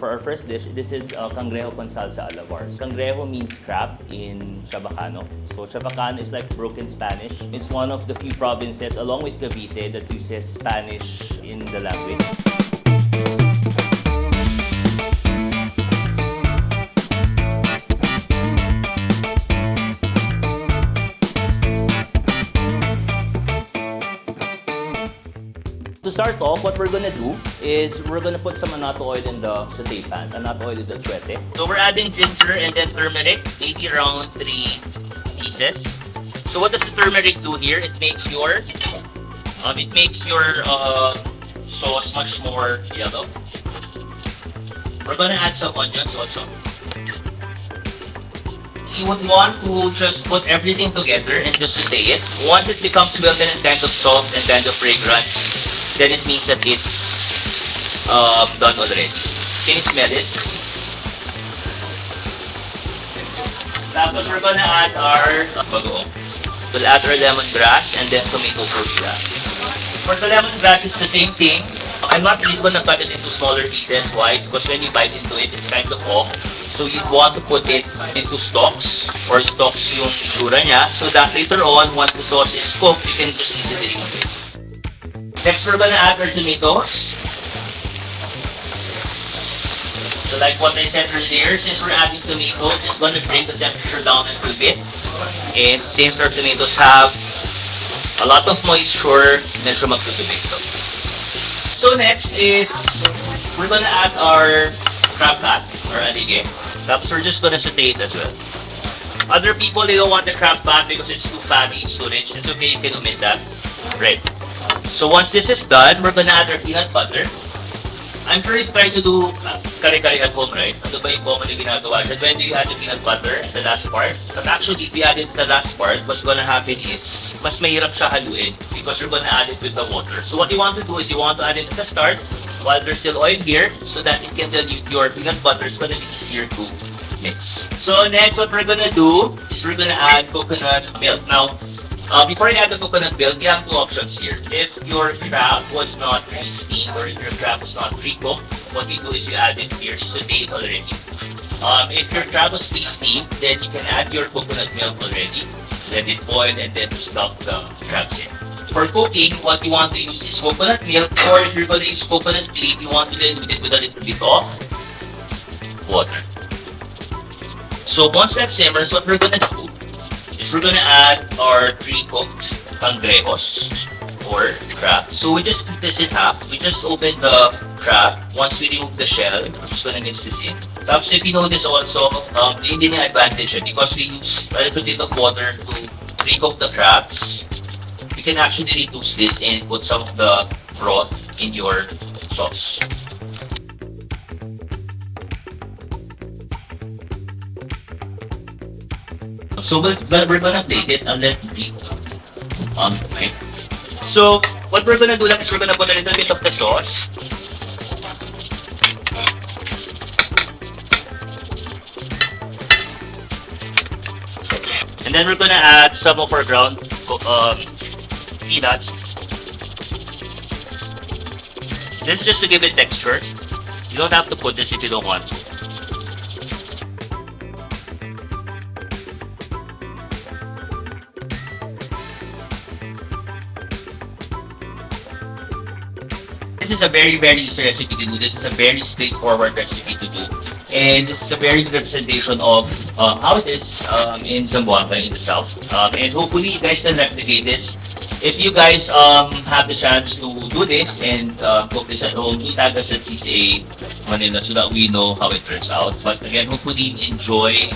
For our first dish, this is Cangrejo Con Salsa Alavar. Cangrejo means crab in Chabacano. So Chabacano is like broken Spanish. It's one of the few provinces, along with Cavite, that uses Spanish in the language. To start off, what we're gonna do is we're gonna put some annatto oil in the saute pan. Annatto oil is a chuete. So we're adding ginger and then turmeric, maybe around 3 pieces. So what does the turmeric do here? It makes your sauce much more yellow. We're gonna add some onions also. You would want to just put everything together and just saute it. Once it becomes well and kind of soft and kind of fragrant, then it means that it's done already. Can you smell it? Tapos we're gonna add our bagoong. We'll add our lemongrass and then tomato sauce grass. For the lemongrass, it's the same thing. I'm not really gonna cut it into smaller pieces. Why? Because when you bite into it, it's kind of off. So you'd want to put it into stalks or stalks yung itsura niya so that later on, once the sauce is cooked, you can just easily remove it. Next, we're gonna add our tomatoes. So like what I said earlier, since we're adding tomatoes, it's gonna bring the temperature down a little bit. And since our tomatoes have a lot of moisture, medyo magtutubig ito. So next is, we're gonna add our crab fat or alige. Tapos we're just gonna saute it as well. Other people, they don't want the crab fat because it's too fatty, it's too rich. It's okay, you can omit that. Right. So once this is done, we're gonna add our peanut butter. I'm sure you've tried to do kare-kare at home, right? Ano ba yung commonly ginagawa? And when do you add the peanut butter at the last part? But actually, if you add it to the last part, what's gonna happen is, mas mahirap siya haluin because you're gonna add it with the water. So what you want to do is, you want to add it at the start while there's still oil here so that it can dilute your peanut butter. It's gonna be easier to mix. So next, what we're gonna do is we're gonna add coconut milk. Now, before I add the coconut milk, you have two options here. If your crab was not pre-steamed or if your crab was not pre-cooked, what you do is you add it here. You saute it already. If your crab was pre-steamed, then you can add your coconut milk already. Let it boil and then stuff the crabs in. For cooking, what you want to use is coconut milk, or if you're going to use coconut cream, you want to dilute it with a little bit of water. So once that simmers, what we're going to do is we're gonna add our pre-cooked cangrejos or crab. So we just split this in half. We just open the crab. Once we remove the shell, I'm just gonna mix this in. Tapos if you notice also, yun din yung advantage because we use a little bit of water to pre-cook the crabs. You can actually reduce this and put some of the broth in your sauce. So we're gonna plate it and let it be okay. So what we're gonna do is we're gonna put a little bit of the sauce. And then we're gonna add some of our ground peanuts. This is just to give it texture. You don't have to put this if you don't want to. This is a very, very easy recipe to do. This is a very straightforward recipe to do. And this is a very good representation of how it is in Zamboanga in the south. And hopefully you guys can replicate this. If you guys have the chance to do this and cook this at home, tag us at CCA Manila so that we know how it turns out. But again, hopefully you enjoy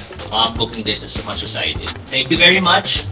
cooking this as much as I did. Thank you very much.